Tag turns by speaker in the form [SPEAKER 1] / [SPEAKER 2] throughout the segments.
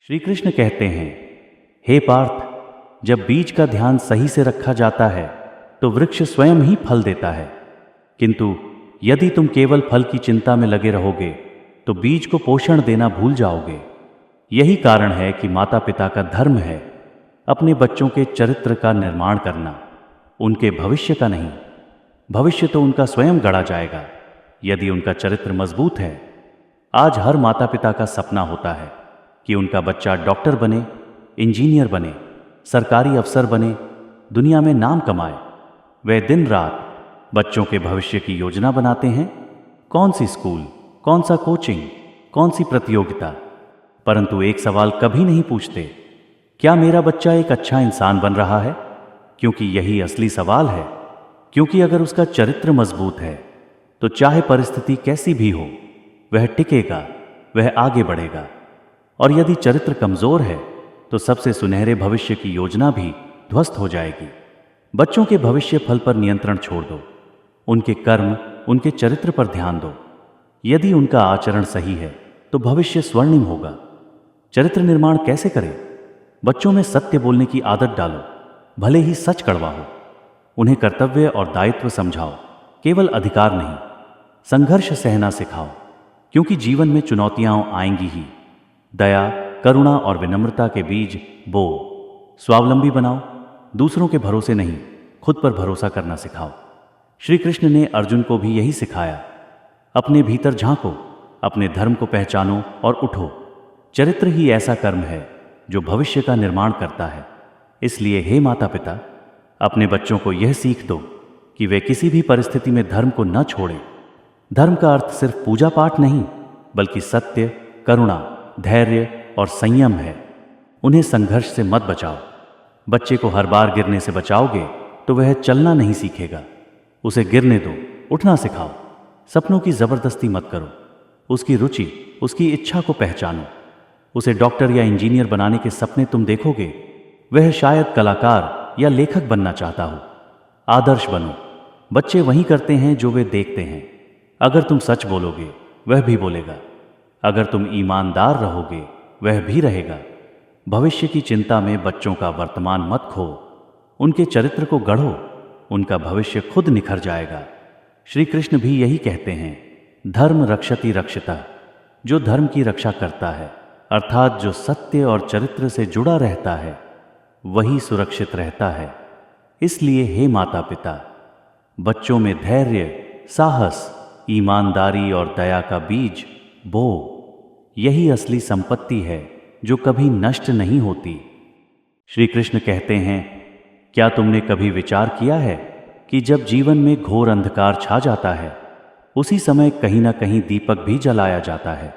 [SPEAKER 1] श्री कृष्ण कहते हैं, हे पार्थ, जब बीज का ध्यान सही से रखा जाता है तो वृक्ष स्वयं ही फल देता है, किंतु यदि तुम केवल फल की चिंता में लगे रहोगे तो बीज को पोषण देना भूल जाओगे। यही कारण है कि माता पिता का धर्म है अपने बच्चों के चरित्र का निर्माण करना, उनके भविष्य का नहीं। भविष्य तो उनका स्वयं गढ़ा जाएगा यदि उनका चरित्र मजबूत है। आज हर माता पिता का सपना होता है कि उनका बच्चा डॉक्टर बने, इंजीनियर बने, सरकारी अफसर बने, दुनिया में नाम कमाए। वे दिन रात बच्चों के भविष्य की योजना बनाते हैं, कौन सी स्कूल, कौन सा कोचिंग, कौन सी प्रतियोगिता, परंतु एक सवाल कभी नहीं पूछते, क्या मेरा बच्चा एक अच्छा इंसान बन रहा है? क्योंकि यही असली सवाल है। क्योंकि अगर उसका चरित्र मजबूत है तो चाहे परिस्थिति कैसी भी हो वह टिकेगा, वह आगे बढ़ेगा। और यदि चरित्र कमजोर है तो सबसे सुनहरे भविष्य की योजना भी ध्वस्त हो जाएगी। बच्चों के भविष्य फल पर नियंत्रण छोड़ दो, उनके कर्म, उनके चरित्र पर ध्यान दो। यदि उनका आचरण सही है तो भविष्य स्वर्णिम होगा। चरित्र निर्माण कैसे करें? बच्चों में सत्य बोलने की आदत डालो, भले ही सच कड़वा हो। उन्हें कर्तव्य और दायित्व समझाओ, केवल अधिकार नहीं। संघर्ष सहना सिखाओ, क्योंकि जीवन में चुनौतियां आएंगी ही। दया, करुणा और विनम्रता के बीज बो। स्वावलंबी बनाओ, दूसरों के भरोसे नहीं, खुद पर भरोसा करना सिखाओ। श्री कृष्ण ने अर्जुन को भी यही सिखाया। अपने भीतर झांको, अपने धर्म को पहचानो और उठो। चरित्र ही ऐसा कर्म है जो भविष्य का निर्माण करता है। इसलिए हे माता पिता, अपने बच्चों को यह सीख दो कि वे किसी भी परिस्थिति में धर्म को न छोड़ें। धर्म का अर्थ सिर्फ पूजा पाठ नहीं, बल्कि सत्य, करुणा, धैर्य और संयम है। उन्हें संघर्ष से मत बचाओ। बच्चे को हर बार गिरने से बचाओगे तो वह चलना नहीं सीखेगा। उसे गिरने दो, उठना सिखाओ। सपनों की जबरदस्ती मत करो। उसकी रुचि, उसकी इच्छा को पहचानो। उसे डॉक्टर या इंजीनियर बनाने के सपने तुम देखोगे, वह शायद कलाकार या लेखक बनना चाहता हो। आदर्श बनो। बच्चे वही करते हैं जो वे देखते हैं। अगर तुम सच बोलोगे वह भी बोलेगा। अगर तुम ईमानदार रहोगे वह भी रहेगा। भविष्य की चिंता में बच्चों का वर्तमान मत खो। उनके चरित्र को गढ़ो, उनका भविष्य खुद निखर जाएगा। श्री कृष्ण भी यही कहते हैं, धर्म रक्षति रक्षिता। जो धर्म की रक्षा करता है, अर्थात जो सत्य और चरित्र से जुड़ा रहता है, वही सुरक्षित रहता है। इसलिए हे माता पिता, बच्चों में धैर्य, साहस, ईमानदारी और दया का बीज बो। यही असली संपत्ति है जो कभी नष्ट नहीं होती। श्री कृष्ण कहते हैं, क्या तुमने कभी विचार किया है कि जब जीवन में घोर अंधकार छा जाता है, उसी समय कहीं ना कहीं दीपक भी जलाया जाता है।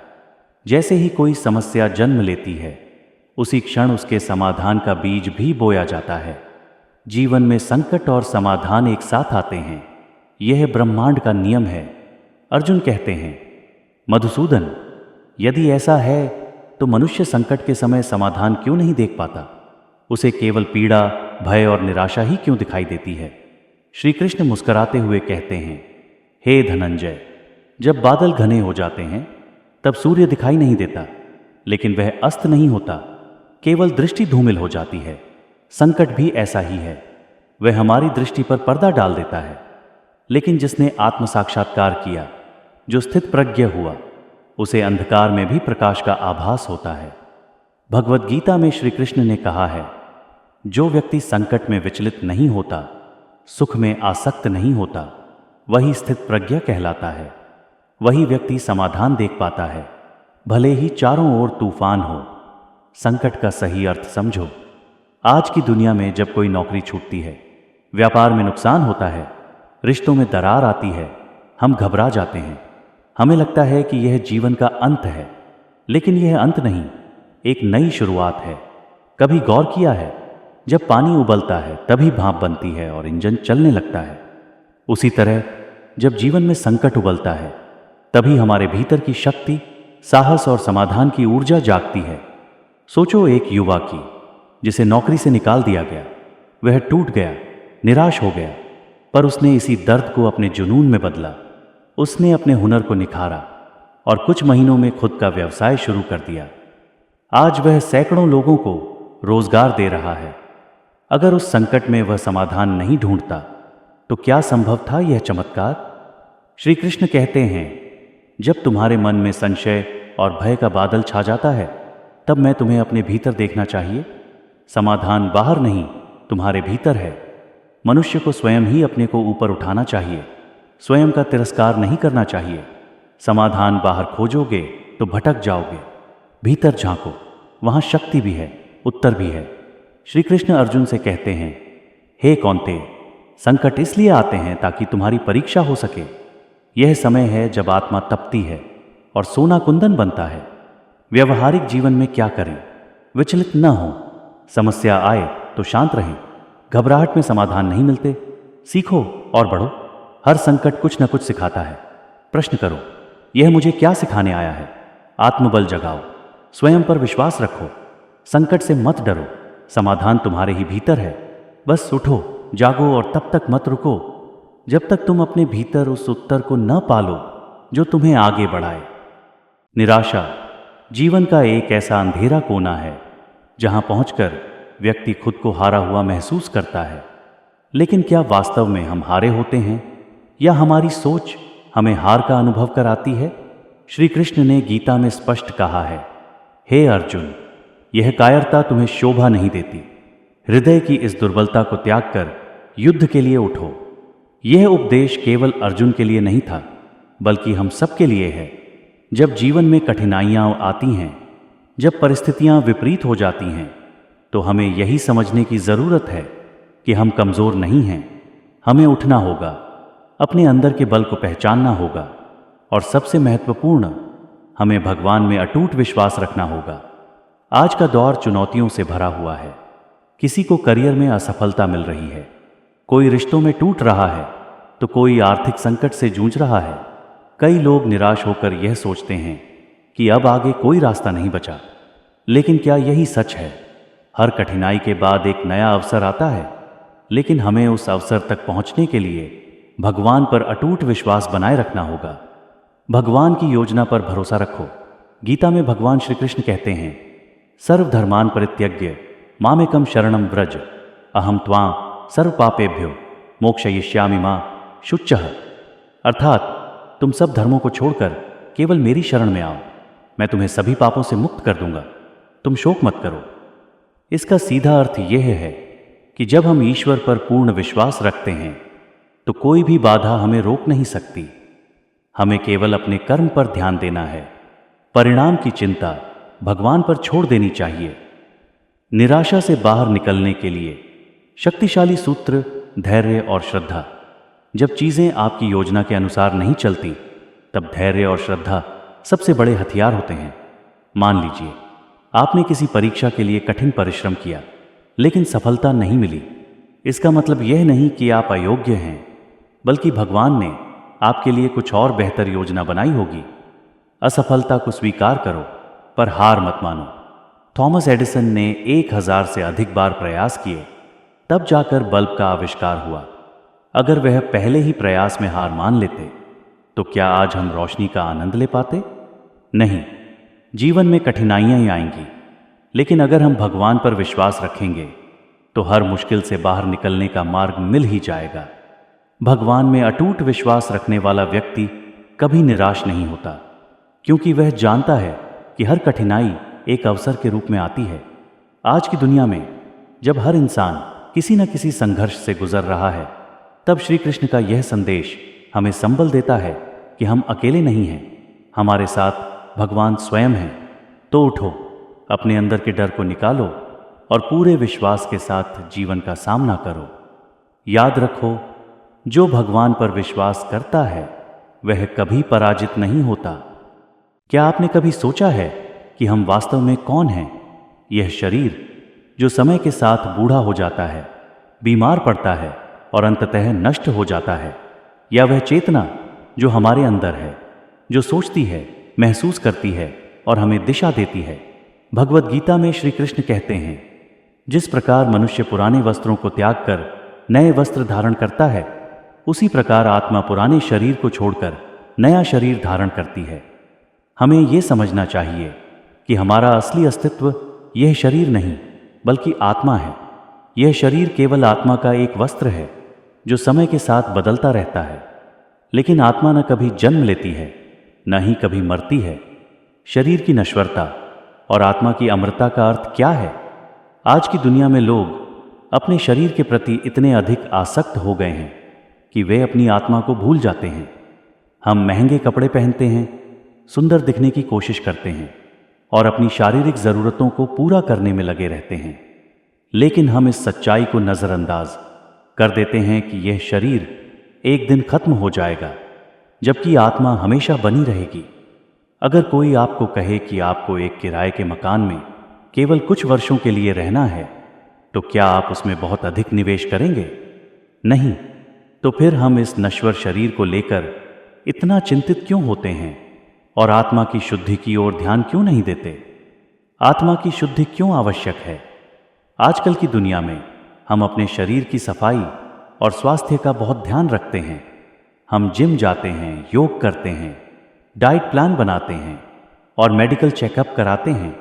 [SPEAKER 1] जैसे ही कोई समस्या जन्म लेती है, उसी क्षण उसके समाधान का बीज भी बोया जाता है। जीवन में संकट और समाधान एक साथ आते हैं। यह ब्रह्मांड का नियम है। अर्जुन कहते हैं, मधुसूदन, यदि ऐसा है तो मनुष्य संकट के समय समाधान क्यों नहीं देख पाता? उसे केवल पीड़ा, भय और निराशा ही क्यों दिखाई देती है? श्री कृष्ण मुस्कुराते हुए कहते हैं, हे धनंजय, जब बादल घने हो जाते हैं तब सूर्य दिखाई नहीं देता, लेकिन वह अस्त नहीं होता, केवल दृष्टि धूमिल हो जाती है। संकट भी ऐसा ही है। वह हमारी दृष्टि पर पर्दा डाल देता है, लेकिन जिसने आत्म साक्षात्कार किया, जो स्थित प्रज्ञ हुआ, उसे अंधकार में भी प्रकाश का आभास होता है। भगवद गीता में श्री कृष्ण ने कहा है, जो व्यक्ति संकट में विचलित नहीं होता, सुख में आसक्त नहीं होता, वही स्थित प्रज्ञ कहलाता है। वही व्यक्ति समाधान देख पाता है, भले ही चारों ओर तूफान हो। संकट का सही अर्थ समझो। आज की दुनिया में जब कोई नौकरी छूटती है, व्यापार में नुकसान होता है, रिश्तों में दरार आती है, हम घबरा जाते हैं। हमें लगता है कि यह जीवन का अंत है, लेकिन यह अंत नहीं, एक नई शुरुआत है। कभी गौर किया है, जब पानी उबलता है तभी भाप बनती है और इंजन चलने लगता है। उसी तरह जब जीवन में संकट उबलता है, तभी हमारे भीतर की शक्ति, साहस और समाधान की ऊर्जा जागती है। सोचो एक युवा की, जिसे नौकरी से निकाल दिया गया। वह टूट गया, निराश हो गया, पर उसने इसी दर्द को अपने जुनून में बदला। उसने अपने हुनर को निखारा और कुछ महीनों में खुद का व्यवसाय शुरू कर दिया। आज वह सैकड़ों लोगों को रोजगार दे रहा है। अगर उस संकट में वह समाधान नहीं ढूंढता तो क्या संभव था यह चमत्कार? श्री कृष्ण कहते हैं, जब तुम्हारे मन में संशय और भय का बादल छा जाता है तब मैं तुम्हें अपने भीतर देखना चाहिए। समाधान बाहर नहीं, तुम्हारे भीतर है। मनुष्य को स्वयं ही अपने को ऊपर उठाना चाहिए, स्वयं का तिरस्कार नहीं करना चाहिए। समाधान बाहर खोजोगे तो भटक जाओगे। भीतर झांको, वहां शक्ति भी है, उत्तर भी है। श्री कृष्ण अर्जुन से कहते हैं, हे कौन्तेय, संकट इसलिए आते हैं ताकि तुम्हारी परीक्षा हो सके। यह समय है जब आत्मा तपती है और सोना कुंदन बनता है। व्यवहारिक जीवन में क्या करें? विचलित न हो। समस्या आए तो शांत रहें। घबराहट में समाधान नहीं मिलते। सीखो और बढ़ो। हर संकट कुछ न कुछ सिखाता है। प्रश्न करो, यह मुझे क्या सिखाने आया है? आत्मबल जगाओ, स्वयं पर विश्वास रखो। संकट से मत डरो, समाधान तुम्हारे ही भीतर है। बस उठो, जागो और तब तक मत रुको जब तक तुम अपने भीतर उस उत्तर को न पालो जो तुम्हें आगे बढ़ाए। निराशा जीवन का एक ऐसा अंधेरा कोना है जहां पहुंचकर व्यक्ति खुद को हारा हुआ महसूस करता है। लेकिन क्या वास्तव में हम हारे होते हैं या हमारी सोच हमें हार का अनुभव कराती है? श्री कृष्ण ने गीता में स्पष्ट कहा है, हे अर्जुन, यह कायरता तुम्हें शोभा नहीं देती। हृदय की इस दुर्बलता को त्याग कर युद्ध के लिए उठो। यह उपदेश केवल अर्जुन के लिए नहीं था, बल्कि हम सबके लिए है। जब जीवन में कठिनाइयां आती हैं, जब परिस्थितियां विपरीत हो जाती हैं, तो हमें यही समझने की जरूरत है कि हम कमजोर नहीं हैं। हमें उठना होगा, अपने अंदर के बल को पहचानना होगा और सबसे महत्वपूर्ण, हमें भगवान में अटूट विश्वास रखना होगा। आज का दौर चुनौतियों से भरा हुआ है। किसी को करियर में असफलता मिल रही है, कोई रिश्तों में टूट रहा है, तो कोई आर्थिक संकट से जूझ रहा है। कई लोग निराश होकर यह सोचते हैं कि अब आगे कोई रास्ता नहीं बचा। लेकिन क्या यही सच है? हर कठिनाई के बाद एक नया अवसर आता है, लेकिन हमें उस अवसर तक पहुंचने के लिए भगवान पर अटूट विश्वास बनाए रखना होगा। भगवान की योजना पर भरोसा रखो। गीता में भगवान श्री कृष्ण कहते हैं, सर्वधर्मान परित्यज्य मामेकम शरणम व्रज अहम त्वां सर्व पापेभ्यो मोक्षयिष्यामि मा शुच्चः। अर्थात तुम सब धर्मों को छोड़कर केवल मेरी शरण में आओ, मैं तुम्हें सभी पापों से मुक्त कर दूंगा। तुम शोक मत करो। इसका सीधा अर्थ यह है कि जब हम ईश्वर पर पूर्ण विश्वास रखते हैं तो कोई भी बाधा हमें रोक नहीं सकती। हमें केवल अपने कर्म पर ध्यान देना है। परिणाम की चिंता भगवान पर छोड़ देनी चाहिए। निराशा से बाहर निकलने के लिए शक्तिशाली सूत्र धैर्य और श्रद्धा। जब चीजें आपकी योजना के अनुसार नहीं चलती, तब धैर्य और श्रद्धा सबसे बड़े हथियार होते हैं। मान लीजिए आपने किसी परीक्षा के लिए कठिन परिश्रम किया, लेकिन सफलता नहीं मिली। इसका मतलब यह नहीं कि आप अयोग्य हैं, बल्कि भगवान ने आपके लिए कुछ और बेहतर योजना बनाई होगी। असफलता को स्वीकार करो, पर हार मत मानो। थॉमस एडिसन ने 1000 से अधिक बार प्रयास किए, तब जाकर बल्ब का आविष्कार हुआ। अगर वह पहले ही प्रयास में हार मान लेते, तो क्या आज हम रोशनी का आनंद ले पाते? नहीं। जीवन में कठिनाइयां ही आएंगी, लेकिन अगर हम भगवान पर विश्वास रखेंगे तो हर मुश्किल से बाहर निकलने का मार्ग मिल ही जाएगा। भगवान में अटूट विश्वास रखने वाला व्यक्ति कभी निराश नहीं होता, क्योंकि वह जानता है कि हर कठिनाई एक अवसर के रूप में आती है। आज की दुनिया में जब हर इंसान किसी न किसी संघर्ष से गुजर रहा है, तब श्री कृष्ण का यह संदेश हमें संबल देता है कि हम अकेले नहीं हैं, हमारे साथ भगवान स्वयं हैं। तो उठो, अपने अंदर के डर को निकालो और पूरे विश्वास के साथ जीवन का सामना करो। याद रखो, जो भगवान पर विश्वास करता है वह कभी पराजित नहीं होता। क्या आपने कभी सोचा है कि हम वास्तव में कौन हैं? यह शरीर जो समय के साथ बूढ़ा हो जाता है, बीमार पड़ता है और अंततः नष्ट हो जाता है, या वह चेतना जो हमारे अंदर है, जो सोचती है, महसूस करती है और हमें दिशा देती है? भगवत गीता में श्री कृष्ण कहते हैं, जिस प्रकार मनुष्य पुराने वस्त्रों को त्याग कर नए वस्त्र धारण करता है, उसी प्रकार आत्मा पुराने शरीर को छोड़कर नया शरीर धारण करती है। हमें यह समझना चाहिए कि हमारा असली अस्तित्व यह शरीर नहीं बल्कि आत्मा है। यह शरीर केवल आत्मा का एक वस्त्र है जो समय के साथ बदलता रहता है, लेकिन आत्मा न कभी जन्म लेती है न ही कभी मरती है। शरीर की नश्वरता और आत्मा की अमरता का अर्थ क्या है? आज की दुनिया में लोग अपने शरीर के प्रति इतने अधिक आसक्त हो गए हैं कि वे अपनी आत्मा को भूल जाते हैं। हम महंगे कपड़े पहनते हैं, सुंदर दिखने की कोशिश करते हैं और अपनी शारीरिक ज़रूरतों को पूरा करने में लगे रहते हैं, लेकिन हम इस सच्चाई को नज़रअंदाज कर देते हैं कि यह शरीर एक दिन खत्म हो जाएगा, जबकि आत्मा हमेशा बनी रहेगी। अगर कोई आपको कहे कि आपको एक किराए के मकान में केवल कुछ वर्षों के लिए रहना है, तो क्या आप उसमें बहुत अधिक निवेश करेंगे? नहीं। तो फिर हम इस नश्वर शरीर को लेकर इतना चिंतित क्यों होते हैं और आत्मा की शुद्धि की ओर ध्यान क्यों नहीं देते? आत्मा की शुद्धि क्यों आवश्यक है? आजकल की दुनिया में हम अपने शरीर की सफाई और स्वास्थ्य का बहुत ध्यान रखते हैं। हम जिम जाते हैं, योग करते हैं, डाइट प्लान बनाते हैं और मेडिकल चेकअप कराते हैं,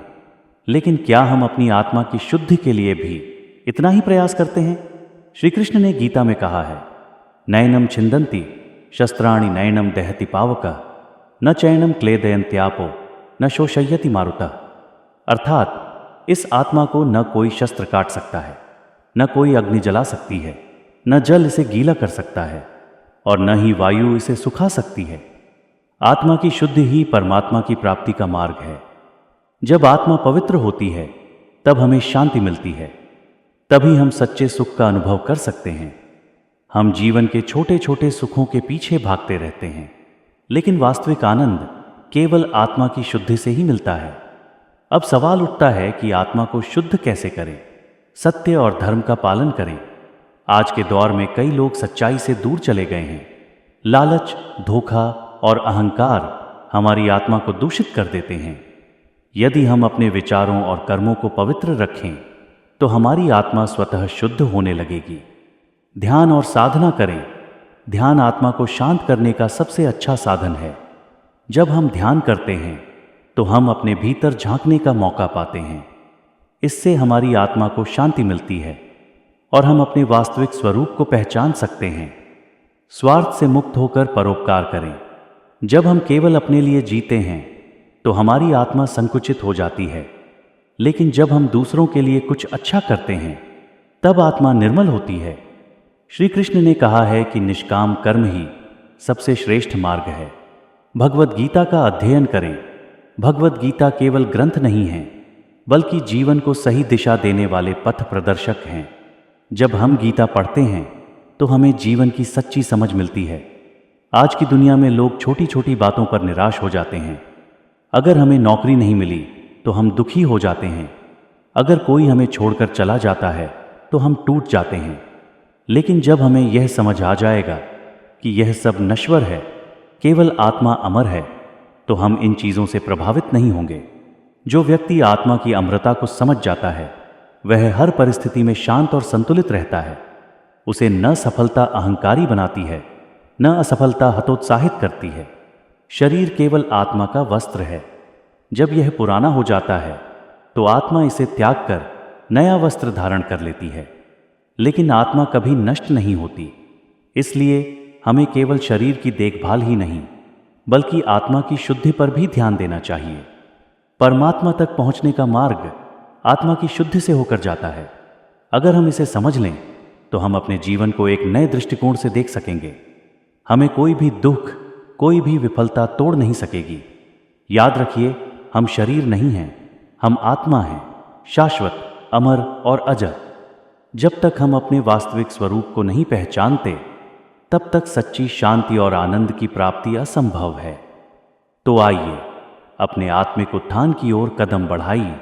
[SPEAKER 1] लेकिन क्या हम अपनी आत्मा की शुद्धि के लिए भी इतना ही प्रयास करते हैं? श्री कृष्ण ने गीता में कहा है, नयनम छिंदन्ति शस्त्राणि नयनम दहति पावक न चैनम क्लेदयन्त्यापो न शोषयति मारुतः। अर्थात इस आत्मा को न कोई शस्त्र काट सकता है, न कोई अग्नि जला सकती है, न जल इसे गीला कर सकता है और न ही वायु इसे सुखा सकती है। आत्मा की शुद्धि ही परमात्मा की प्राप्ति का मार्ग है। जब आत्मा पवित्र होती है तब हमें शांति मिलती है, तभी हम सच्चे सुख का अनुभव कर सकते हैं। हम जीवन के छोटे छोटे सुखों के पीछे भागते रहते हैं, लेकिन वास्तविक आनंद केवल आत्मा की शुद्धि से ही मिलता है। अब सवाल उठता है कि आत्मा को शुद्ध कैसे करें, सत्य और धर्म का पालन करें। आज के दौर में कई लोग सच्चाई से दूर चले गए हैं। लालच, धोखा और अहंकार हमारी आत्मा को दूषित कर देते हैं। यदि हम अपने विचारों और कर्मों को पवित्र रखें तो हमारी आत्मा स्वतः शुद्ध होने लगेगी। ध्यान और साधना करें। ध्यान आत्मा को शांत करने का सबसे अच्छा साधन है। जब हम ध्यान करते हैं तो हम अपने भीतर झांकने का मौका पाते हैं। इससे हमारी आत्मा को शांति मिलती है और हम अपने वास्तविक स्वरूप को पहचान सकते हैं। स्वार्थ से मुक्त होकर परोपकार करें। जब हम केवल अपने लिए जीते हैं तो हमारी आत्मा संकुचित हो जाती है, लेकिन जब हम दूसरों के लिए कुछ अच्छा करते हैं तब आत्मा निर्मल होती है। श्री कृष्ण ने कहा है कि निष्काम कर्म ही सबसे श्रेष्ठ मार्ग है। भगवद गीता का अध्ययन करें। भगवद गीता केवल ग्रंथ नहीं है, बल्कि जीवन को सही दिशा देने वाले पथ प्रदर्शक हैं। जब हम गीता पढ़ते हैं तो हमें जीवन की सच्ची समझ मिलती है। आज की दुनिया में लोग छोटी छोटी बातों पर निराश हो जाते हैं। अगर हमें नौकरी नहीं मिली तो हम दुखी हो जाते हैं। अगर कोई हमें छोड़कर चला जाता है तो हम टूट जाते हैं। लेकिन जब हमें यह समझ आ जाएगा कि यह सब नश्वर है, केवल आत्मा अमर है, तो हम इन चीज़ों से प्रभावित नहीं होंगे। जो व्यक्ति आत्मा की अमरता को समझ जाता है वह हर परिस्थिति में शांत और संतुलित रहता है। उसे न सफलता अहंकारी बनाती है, न असफलता हतोत्साहित करती है। शरीर केवल आत्मा का वस्त्र है। जब यह पुराना हो जाता है तो आत्मा इसे त्याग कर नया वस्त्र धारण कर लेती है, लेकिन आत्मा कभी नष्ट नहीं होती। इसलिए हमें केवल शरीर की देखभाल ही नहीं बल्कि आत्मा की शुद्धि पर भी ध्यान देना चाहिए। परमात्मा तक पहुंचने का मार्ग आत्मा की शुद्धि से होकर जाता है। अगर हम इसे समझ लें तो हम अपने जीवन को एक नए दृष्टिकोण से देख सकेंगे। हमें कोई भी दुख, कोई भी विफलता तोड़ नहीं सकेगी। याद रखिए, हम शरीर नहीं हैं, हम आत्मा हैं, शाश्वत, अमर और अजर। जब तक हम अपने वास्तविक स्वरूप को नहीं पहचानते तब तक सच्ची शांति और आनंद की प्राप्ति असंभव है। तो आइए अपने आत्मिक उत्थान की ओर कदम बढ़ाइए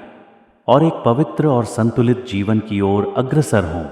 [SPEAKER 1] और एक पवित्र और संतुलित जीवन की ओर अग्रसर हों।